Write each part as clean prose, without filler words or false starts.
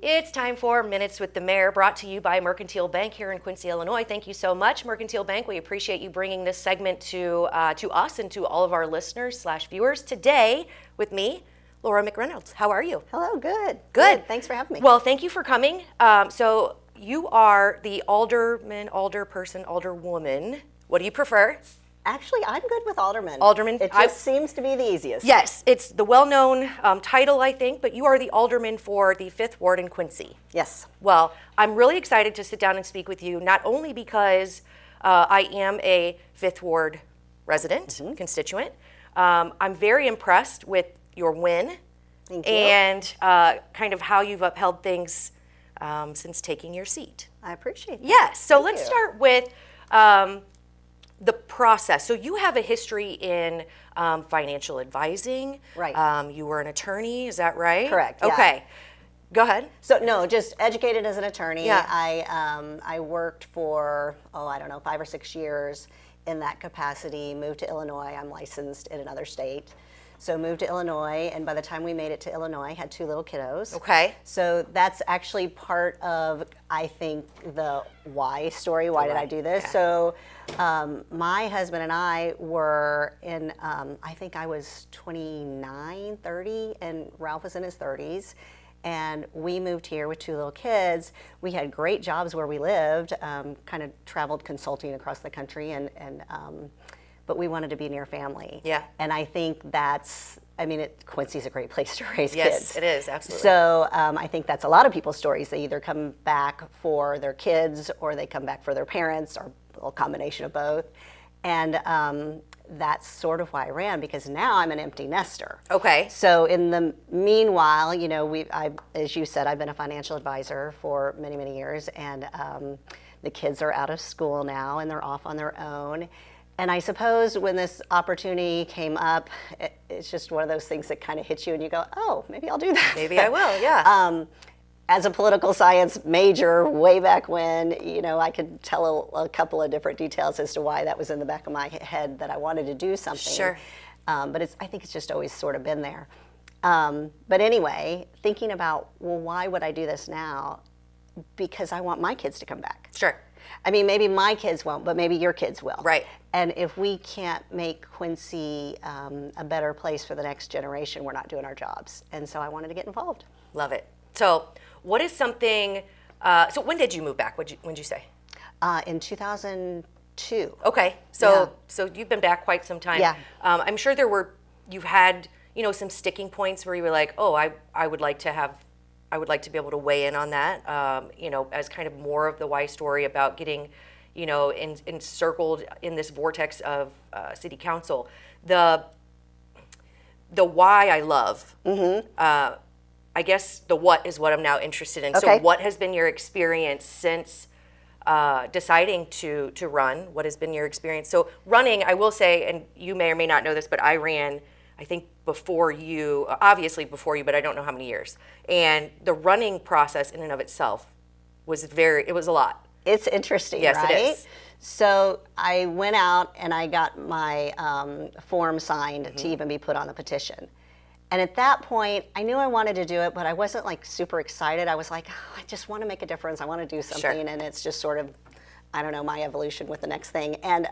It's time for Minutes with the Mayor, brought to you by Mercantile Bank here in Quincy, Illinois. Thank you so much, Mercantile Bank. We appreciate you bringing this segment to us and to all of our listeners/viewers. Today, with me, Laura McReynolds. How are you? Hello, good. Good. Thanks for having me. Well, thank you for coming. So you are the alderman, alderperson, alderwoman. What do you prefer? Actually, I'm good with alderman. Alderman. It just seems to be the easiest. Yes, it's the well-known title, I think, but you are the alderman for the 5th Ward in Quincy. Yes. Well, I'm really excited to sit down and speak with you, not only because I am a 5th Ward resident, constituent. I'm very impressed with your win. Thank you. And kind of how you've upheld things since taking your seat. I appreciate that. Yes, so Thank let's you. start with the process. So you have a history in financial advising. Right. You were an attorney, is that right? Correct, yeah. Okay, go ahead. So no, just educated as an attorney. Yeah. I worked for, 5 or 6 years in that capacity, moved to Illinois. I'm licensed in another state. So moved to Illinois, and by the time we made it to Illinois, I had 2 little kiddos. Okay. So that's actually part of, I think, the why story. Why did I do this? Okay. So my husband and I were in, I think I was 29, 30, and Ralph was in his 30s. And we moved here with 2 little kids. We had great jobs where we lived, kind of traveled consulting across the country, but we wanted to be near family. Yeah. And I think Quincy's a great place to raise kids. Yes, it is, absolutely. So I think that's a lot of people's stories. They either come back for their kids or they come back for their parents, or a little combination of both. And that's sort of why I ran, because now I'm an empty nester. Okay. So in the meanwhile, as you said, I've been a financial advisor for many, many years, and the kids are out of school now and they're off on their own. And I suppose when this opportunity came up, it's just one of those things that kind of hits you and you go, oh, maybe I'll do that. Maybe I will, yeah. As a political science major way back when, I could tell a couple of different details as to why that was in the back of my head, that I wanted to do something. Sure. But I think it's just always sort of been there. But anyway, thinking about, well, why would I do this now? Because I want my kids to come back. Sure. I mean, maybe my kids won't, but maybe your kids will. Right. And if we can't make Quincy a better place for the next generation, we're not doing our jobs. And so I wanted to get involved. Love it. So what is something, so when did you move back? When did you say? In 2002. Okay, so you've been back quite some time. Yeah. I'm sure you've had, some sticking points where you were like, oh, I would like to be able to weigh in on that, as kind of more of the why story about getting, encircled in this vortex of city council. The why I love. Mm-hmm. I guess the what is what I'm now interested in. Okay. So what has been your experience since deciding to run? What has been your experience? So running, I will say, and you may or may not know this, but I ran, I think obviously before you, but I don't know how many years. And the running process in and of itself was it was a lot. It's interesting, yes, right? It is. So I went out and I got my form signed to even be put on the petition. And at that point, I knew I wanted to do it, but I wasn't like super excited. I was like, oh, I just want to make a difference. I want to do something. Sure. And it's just sort of, I don't know, my evolution with the next thing. And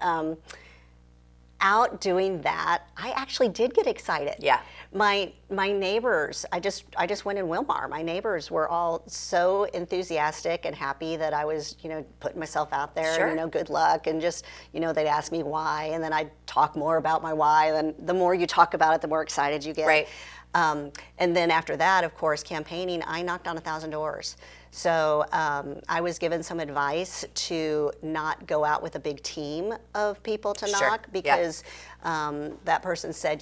out doing that, I actually did get excited. Yeah. My neighbors, I just went in Wilmar. My neighbors were all so enthusiastic and happy that I was, putting myself out there. Sure. And, good luck. And just, they'd ask me why, and then I'd talk more about my why. And then the more you talk about it, the more excited you get. Right. And then after that, of course, campaigning, I knocked on 1,000 doors. So I was given some advice to not go out with a big team of people to Sure. knock, because that person said,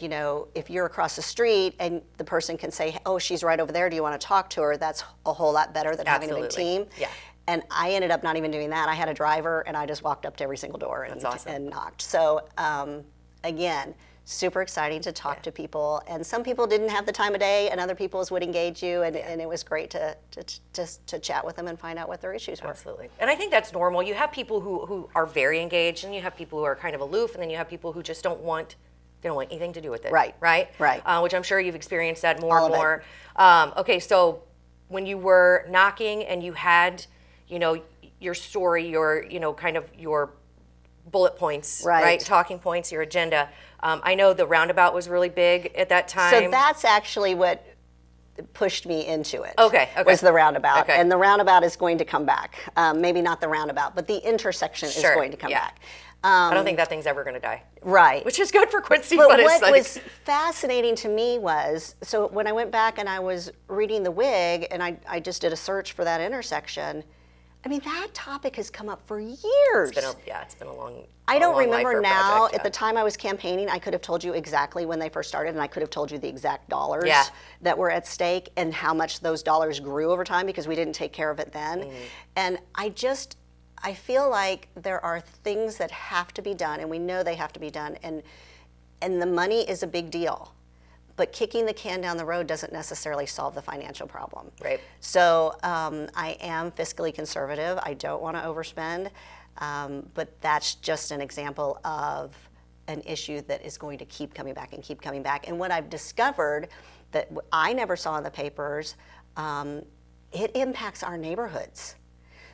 if you're across the street and the person can say, oh, she's right over there, do you want to talk to her? That's a whole lot better than having a big team. Yeah. And I ended up not even doing that. I had a driver, and I just walked up to every single door and, That's awesome. and knocked. So again, super exciting to talk to people, and some people didn't have the time of day, and other people's would engage you, and it was great to chat with them and find out what their issues were. Absolutely. And I think that's normal. You have people who are very engaged, and you have people who are kind of aloof, and then you have people who just don't want anything to do with it. Right. Right? Right. Which I'm sure you've experienced that more All and of more. Okay, so when you were knocking and you had, your story, your, kind of your bullet points, right? Talking points, your agenda. I know the roundabout was really big at that time. So that's actually what pushed me into it. Okay. Was the roundabout. Okay. And the roundabout is going to come back. Maybe not the roundabout, but the intersection is going to come back. I don't think that thing's ever going to die. Right. Which is good for Quincy, but it's what was fascinating to me was, so when I went back and I was reading the WIG and I just did a search for that intersection, I mean, that topic has come up for years. It's been a long I don't remember now. Project, at the time I was campaigning, I could have told you exactly when they first started, and I could have told you the exact dollars that were at stake and how much those dollars grew over time because we didn't take care of it then. And I feel like there are things that have to be done, and we know they have to be done, and the money is a big deal. But kicking the can down the road doesn't necessarily solve the financial problem. Right. So I am fiscally conservative. I don't want to overspend, but that's just an example of an issue that is going to keep coming back and keep coming back. And what I've discovered that I never saw in the papers, it impacts our neighborhoods.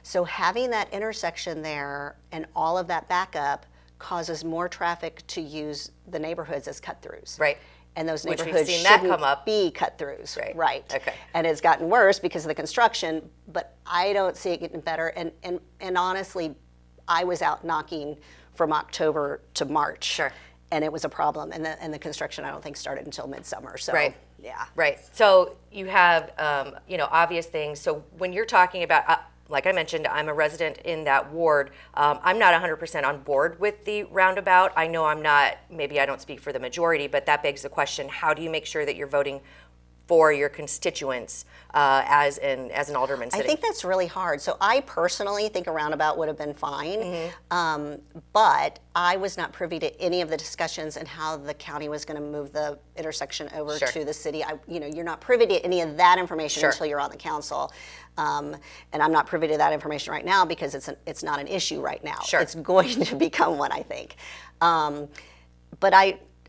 So having that intersection there and all of that backup causes more traffic to use the neighborhoods as cut-throughs. Right. And those Which neighborhoods we've seen that come up. be cut-throughs. Right. Okay. And it's gotten worse because of the construction, but I don't see it getting better. And honestly, I was out knocking from October to March. Sure. And it was a problem. And the construction, I don't think, started until midsummer. So, yeah. Right. So you have, obvious things. So when you're talking about, like I mentioned, I'm a resident in that ward. I'm not 100% on board with the roundabout. I know maybe I don't speak for the majority, but that begs the question, how do you make sure that you're voting for your constituents as an alderman sitting? I think that's really hard. So I personally think a roundabout would have been fine, but I was not privy to any of the discussions and how the county was going to move the intersection over to the city. You're not privy to any of that information until you're on the council. And I'm not privy to that information right now because it's not an issue right now. It's going to become one, I think. But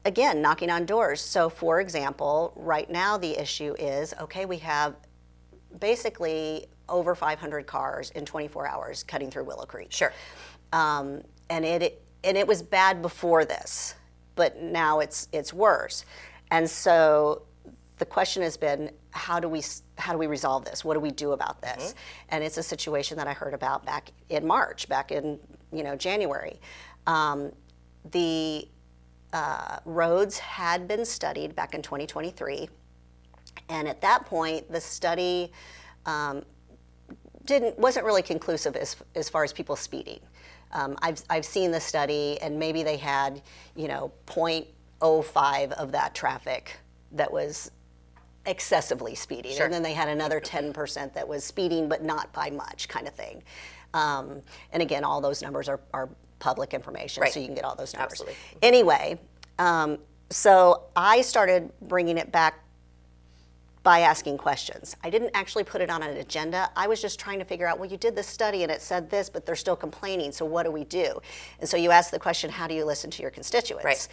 again, knocking on doors. So for example, right now the issue is, okay, we have basically over 500 cars in 24 hours cutting through Willow Creek. And it was bad before this, but now it's worse. And so the question has been, how do we resolve this? What do we do about this? And it's a situation that I heard about back in March, back in January. The roads had been studied back in 2023, and at that point, the study wasn't really conclusive as far as people speeding. I've seen the study, and maybe they had 0.05 of that traffic that was excessively speeding, and then they had another 10% that was speeding, but not by much, kind of thing. And again, all those numbers are public information, so you can get all those numbers. Absolutely. Anyway, so I started bringing it back by asking questions. I didn't actually put it on an agenda. I was just trying to figure out, well, you did this study and it said this, but they're still complaining, so what do we do? And so you ask the question, how do you listen to your constituents?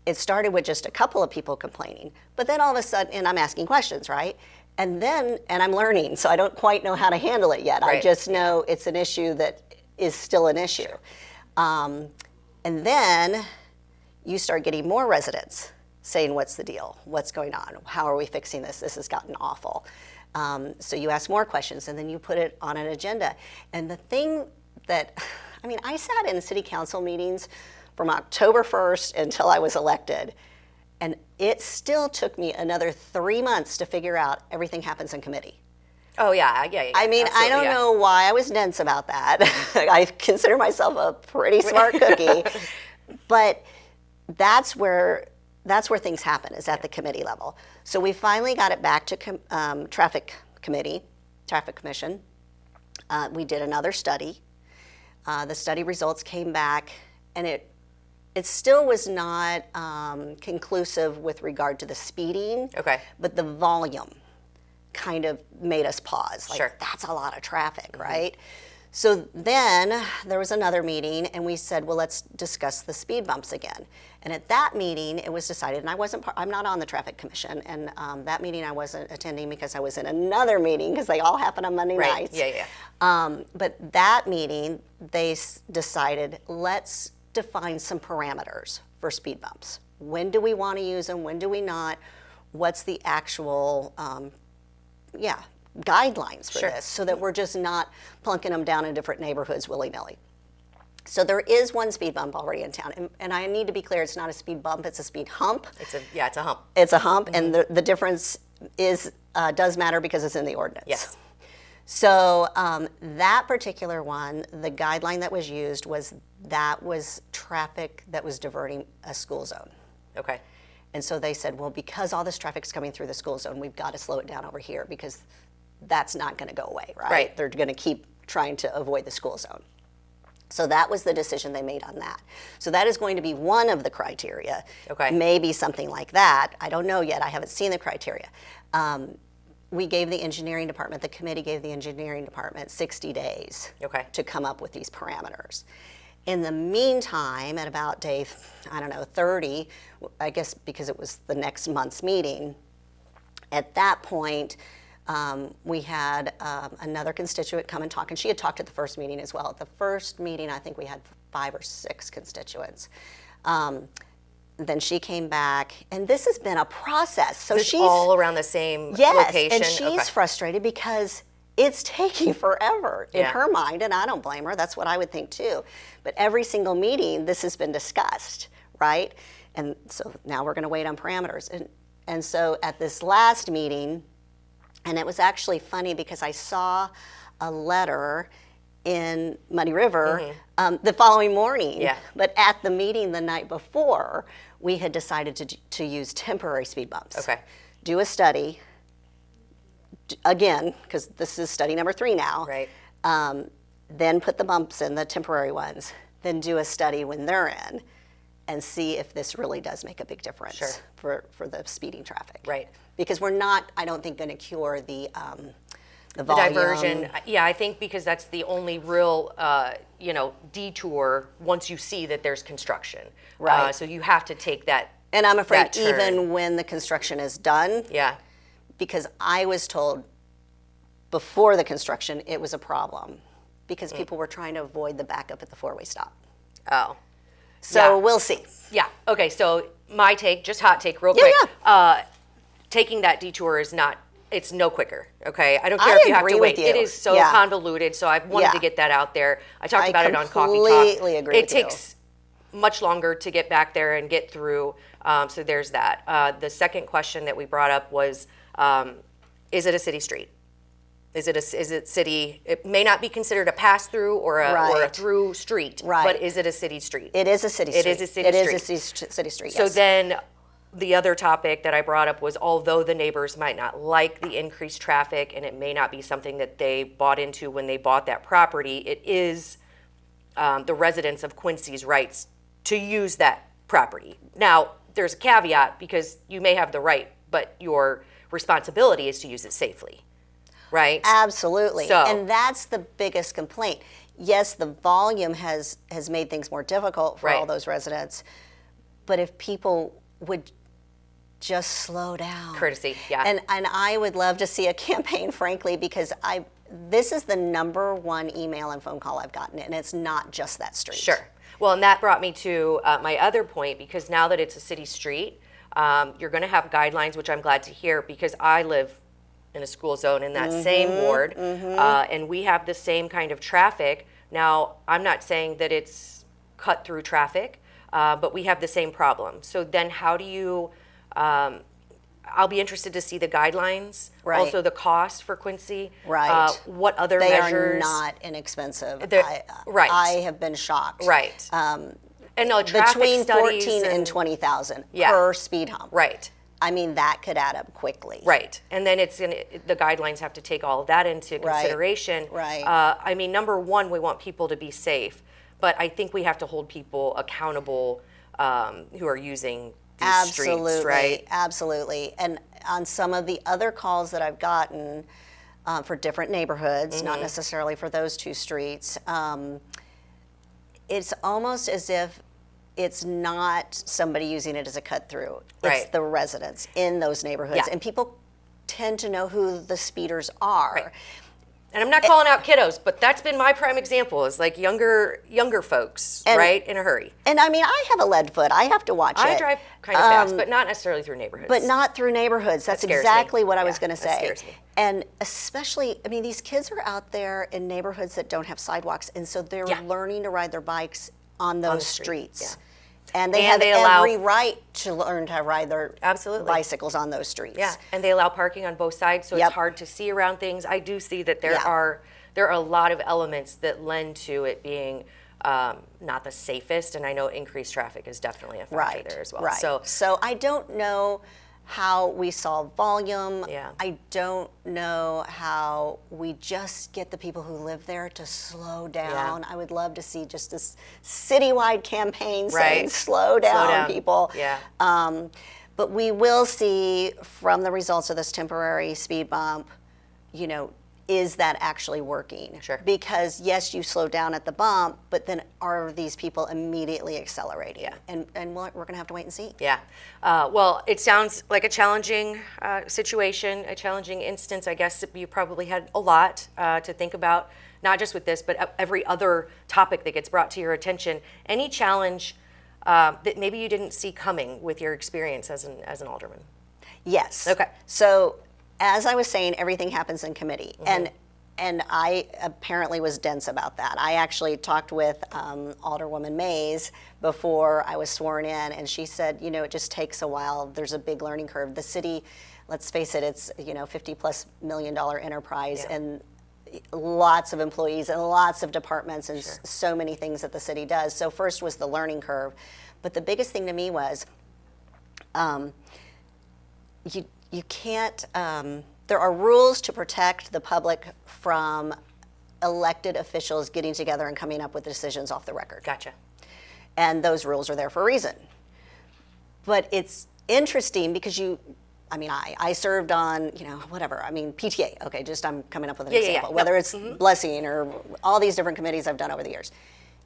It started with just a couple of people complaining, but then all of a sudden, and I'm asking questions, right? And I'm learning, so I don't quite know how to handle it yet. I just know it's an issue that is still an issue. And then you start getting more residents saying, what's the deal? What's going on? How are we fixing this? This has gotten awful. So you ask more questions, and then you put it on an agenda. And the thing that, I sat in city council meetings from October 1st until I was elected, and it still took me another 3 months to figure out everything happens in committee. Oh, yeah. I don't know why I was dense about that. I consider myself a pretty smart cookie. But that's where things happen, is at the committee level. So we finally got it back to Traffic Commission. We did another study. The study results came back, and it still was not conclusive with regard to the speeding. But the volume kind of made us pause. That's a lot of traffic, right? So then there was another meeting, and we said, well, let's discuss the speed bumps again. And at that meeting, it was decided, and I'm not on the traffic commission, and that meeting I wasn't attending because I was in another meeting, because they all happen on Monday nights. But that meeting, they decided, let's define some parameters for speed bumps. When do we want to use them? When do we not? What's the actual, guidelines for this, so that we're just not plunking them down in different neighborhoods willy-nilly. So there is one speed bump already in town, and I need to be clear, it's not a speed bump, it's a speed hump. It's a hump. It's a hump, and the difference is does matter because it's in the ordinance. Yes. So that particular one, the guideline that was used was traffic that was diverting a school zone. Okay. And so they said, well, because all this traffic's coming through the school zone, we've got to slow it down over here, because that's not going to go away, right? Right. They're going to keep trying to avoid the school zone. So that was the decision they made on that. So that is going to be one of the criteria. Okay. Maybe something like that. I don't know yet. I haven't seen the criteria. We gave the engineering department, the committee gave the engineering department 60 days to come up with these parameters. In the meantime, at about day, 30, I guess because it was the next month's meeting, at that point, we had another constituent come and talk, and she had talked at the first meeting as well. At the first meeting, I think we had 5 or 6 constituents. Then she came back, and this has been a process. So she's all around the same location? And she's frustrated because it's taking forever in her mind, and I don't blame her. That's what I would think too. But every single meeting, this has been discussed, right? And so now we're going to wait on parameters. And so at this last meeting, and it was actually funny because I saw a letter in Muddy River the following morning. Yeah. But at the meeting the night before, we had decided to use temporary speed bumps. Okay. Do a study, again, because this is study number 3 now. Right. Then put the bumps in, the temporary ones. Then do a study when they're in, and see if this really does make a big difference for the speeding traffic. Right. Because we're not, I don't think, going to cure the volume. Diversion. Yeah, I think because that's the only real, detour once you see that there's construction. Right. So you have to take that. And I'm afraid that turn. even when the construction is done, because I was told before the construction it was a problem because people were trying to avoid the backup at the 4-way stop. Oh. So we'll see. Yeah. Okay. So my take, just hot take, real quick. Taking that detour is not. It's no quicker. Okay. I don't care if you have to wait. It is so convoluted. So I wanted to get that out there. I talked about it on Coffee Talk. I completely agree. It takes much longer to get back there and get through. So there's that. The second question that we brought up was, is it a city street? Is it city? It may not be considered a pass through or a through street, but is it a city street? It is a city street. It is a city street. It is a city street. So then, the other topic that I brought up was, although the neighbors might not like the increased traffic, and it may not be something that they bought into when they bought that property, it is the residents of Quincy's rights to use that property. Now, there's a caveat because you may have the right, but your responsibility is to use it safely. Right? Absolutely. So, and that's the biggest complaint. Yes, the volume has made things more difficult for all those residents, but if people would just slow down. Courtesy, And I would love to see a campaign, frankly, because this is the #1 email and phone call I've gotten, and it's not just that street. Sure. Well, and that brought me to my other point, because now that it's a city street, you're going to have guidelines, which I'm glad to hear, because I live in a school zone in that same ward, and we have the same kind of traffic. Now, I'm not saying that it's cut through traffic, but we have the same problem. So then how do you, I'll be interested to see the guidelines, also the cost for Quincy, what other measures. They are not inexpensive. I have been shocked. Right. And no, traffic between studies 14 and 20,000 per speed hump. Right. I mean, that could add up quickly. Right. And then the guidelines have to take all of that into consideration. Right. I mean, #1, we want people to be safe, but I think we have to hold people accountable who are using these streets, right? Absolutely. And on some of the other calls that I've gotten, for different neighborhoods, not necessarily for those two streets. It's almost as if it's not somebody using it as a cut through. It's the residents in those neighborhoods. And people tend to know who the speeders are. And I'm not calling out kiddos, but that's been my prime example, is like younger folks, in a hurry. And I mean, I have a lead foot. I have to watch it. I drive kind of fast, but not necessarily through neighborhoods. But not through neighborhoods. That's exactly what I was going to say. That scares me. And especially, I mean, these kids are out there in neighborhoods that don't have sidewalks, and so they're learning to ride their bikes on those streets. And they have every right to learn to ride their bicycles on those streets. Yeah, and they allow parking on both sides, so it's hard to see around things. I do see that there are a lot of elements that lend to it being not the safest, and I know increased traffic is definitely a factor there as well. So I don't know how we solve volume. Yeah. I don't know how we just get the people who live there to slow down. I would love to see just this citywide campaign saying, slow down, people. Yeah. But we will see from the results of this temporary speed bump, you know, is that actually working? Sure. Because yes, you slow down at the bump, but then are these people immediately accelerating? Yeah. And we're going to have to wait and see. Yeah. Well, it sounds like a challenging situation, a challenging instance. I guess you probably had a lot to think about, not just with this, but every other topic that gets brought to your attention. Any challenge that maybe you didn't see coming with your experience as an alderman? Yes. Okay. So, as I was saying, everything happens in committee, and I apparently was dense about that. I actually talked with Alderwoman Mays before I was sworn in, and she said, you know, it just takes a while. There's a big learning curve. The city, let's face it, it's, you know, $50+ million enterprise, and lots of employees and lots of departments and so many things that the city does. So first was the learning curve, but the biggest thing to me was you can't, there are rules to protect the public from elected officials getting together and coming up with decisions off the record. Gotcha. And those rules are there for a reason. But it's interesting because I served on, you know, whatever, PTA, okay, just I'm coming up with an example, whether it's blessing or all these different committees I've done over the years.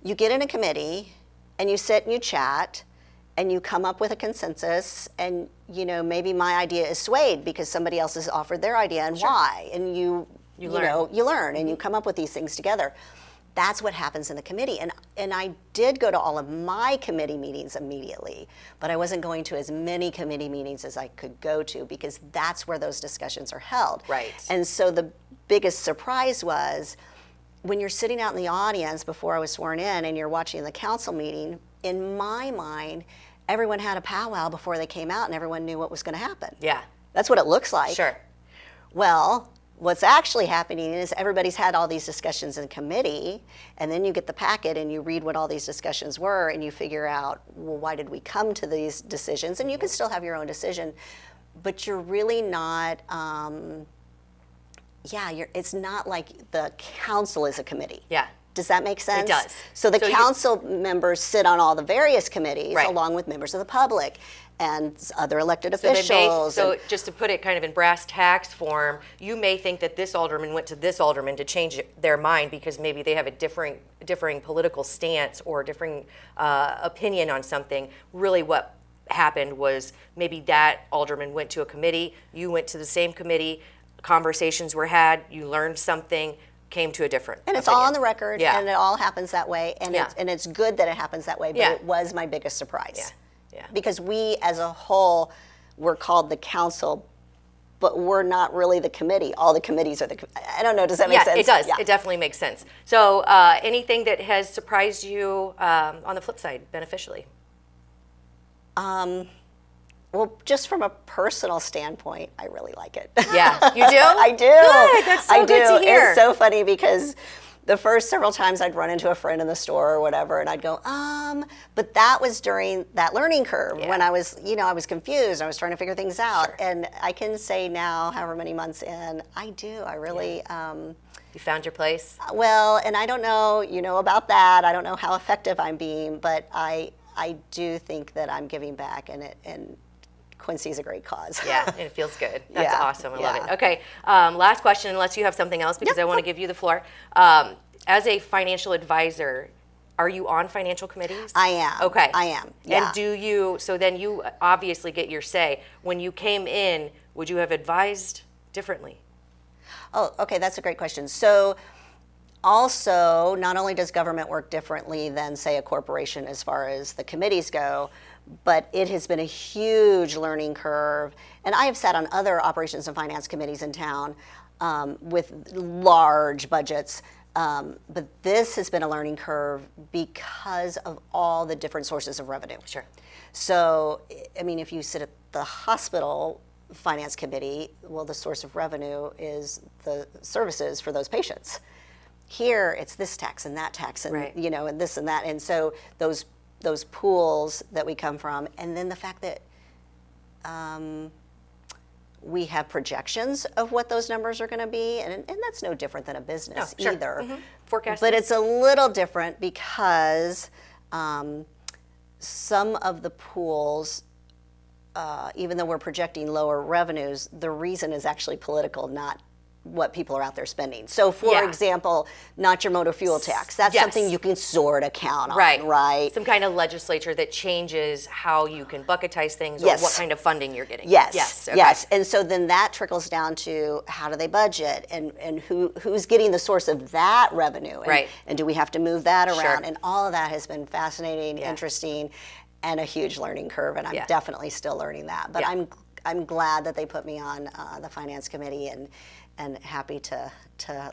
You get in a committee and you sit and you chat and you come up with a consensus, and you know, maybe my idea is swayed because somebody else has offered their idea, and why, and you learn and you come up with these things together. That's what happens in the committee, and I did go to all of my committee meetings immediately, but I wasn't going to as many committee meetings as I could go to because that's where those discussions are held. Right. And so the biggest surprise was when you're sitting out in the audience before I was sworn in and you're watching the council meeting, in my mind, everyone had a powwow before they came out and everyone knew what was going to happen. Yeah. That's what it looks like. Sure. Well, what's actually happening is everybody's had all these discussions in committee, and then you get the packet and you read what all these discussions were and you figure out, well, why did we come to these decisions? And you can still have your own decision, but you're really not, it's not like the council is a committee. Yeah. Does that make sense? It does. So the council members sit on all the various committees along with members of the public and other elected officials. So just to put it kind of in brass tacks form, you may think that this alderman went to this alderman to change their mind because maybe they have a differing political stance or differing opinion on something. Really what happened was maybe that alderman went to a committee, you went to the same committee, conversations were had, you learned something, came to a different and it's opinion. all on the record, and it all happens that way, and it's good that it happens that way, but it was my biggest surprise. Yeah. Because we as a whole were called the council, but we're not really the committee. All the committees are I don't know, does that make sense? It does. It definitely makes sense. So anything that has surprised you on the flip side beneficially? Well, just from a personal standpoint, I really like it. Yeah, you do? I do. Good. That's so good to hear. It's so funny because the first several times I'd run into a friend in the store or whatever, and I'd go, but that was during that learning curve when I was, I was confused. I was trying to figure things out. Sure. And I can say now, however many months in, I do. I really... You found your place? Well, and I don't know, about that. I don't know how effective I'm being, but I do think that I'm giving back, and Quincy is a great cause. Yeah, it feels good. That's Yeah, awesome. I love yeah. it. Okay, last question, unless you have something else, because I want to give you the floor. As a financial advisor, are you on financial committees? I am. Okay. I am. Yeah. And do you, so then you obviously get your say. When you came in, would you have advised differently? Oh, okay, that's a great question. So also, not only does government work differently than, say, a corporation as far as the committees go, but it has been a huge learning curve. And I have sat on other operations and finance committees in town with large budgets. But this has been a learning curve because of all the different sources of revenue. Sure. So, I mean, if you sit at the hospital finance committee, well, the source of revenue is the services for those patients. Here, it's this tax and that tax, and right. you know, and this and that, and so those pools that we come from, and then the fact that we have projections of what those numbers are going to be, and that's no different than a business sure. either. Mm-hmm. Forecasting. But it's a little different because some of the pools, even though we're projecting lower revenues, the reason is actually political, not what people are out there spending. So, for example, not your motor fuel tax. That's something you can sort of count on, right? Some kind of legislature that changes how you can bucketize things or what kind of funding you're getting. Yes. Okay. Yes. And so then that trickles down to how do they budget and who's getting the source of that revenue. And, and do we have to move that around? Sure. And all of that has been fascinating, interesting, and a huge learning curve. And I'm definitely still learning that. But I'm glad that they put me on the finance committee and happy to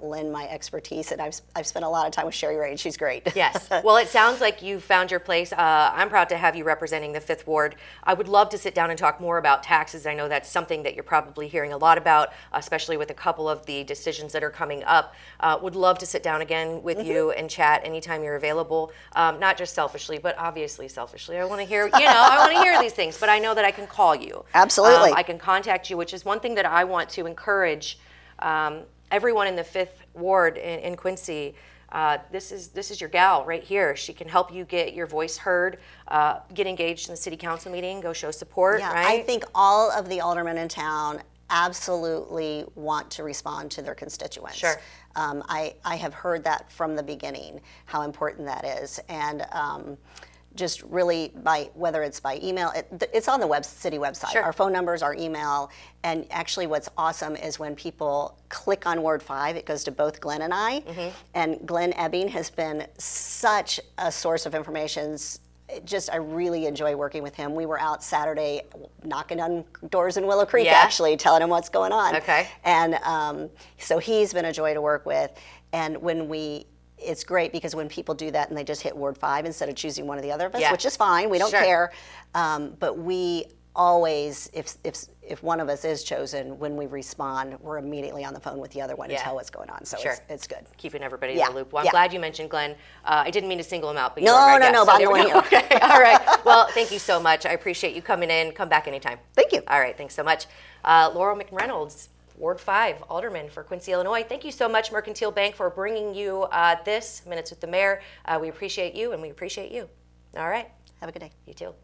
lend my expertise. And I've spent a lot of time with Sherry Ray, and she's great. Yes. Well, it sounds like you found your place. I'm proud to have you representing the 5th Ward. I would love to sit down and talk more about taxes. I know that's something that you're probably hearing a lot about, especially with a couple of the decisions that are coming up. Would love to sit down again with you and chat anytime you're available. Not just selfishly, but obviously selfishly. I want to hear, I want to hear these things, but I know that I can call you. Absolutely. I can contact you, which is one thing that I want to encourage everyone in the 5th Ward in Quincy. This is your gal right here. She can help you get your voice heard, get engaged in the city council meeting, go show support, right? I think all of the aldermen in town absolutely want to respond to their constituents. Sure. I have heard that from the beginning, how important that is. And just really whether it's by email, it's on the city website. Sure. Our phone numbers, our email, and actually what's awesome is when people click on Ward 5, it goes to both Glenn and I, and Glenn Ebbing has been such a source of information. I really enjoy working with him. We were out Saturday knocking on doors in Willow Creek, actually, telling him what's going on. Okay. And so he's been a joy to work with. And it's great because when people do that and they just hit Ward 5 instead of choosing one of the other of us, which is fine, we don't care. But we always, if one of us is chosen, when we respond, we're immediately on the phone with the other one to tell what's going on. So it's good. Keeping everybody in the loop. Well, I'm glad you mentioned Glenn. I didn't mean to single him out, but no, but I'm the one here. Okay, all right. Well, thank you so much. I appreciate you coming in. Come back anytime. Thank you. All right, thanks so much. Laura McReynolds, Ward 5, Alderman for Quincy, Illinois. Thank you so much, Mercantile Bank, for bringing you this Minutes with the Mayor. We appreciate you, and we appreciate you. All right. Have a good day. You too.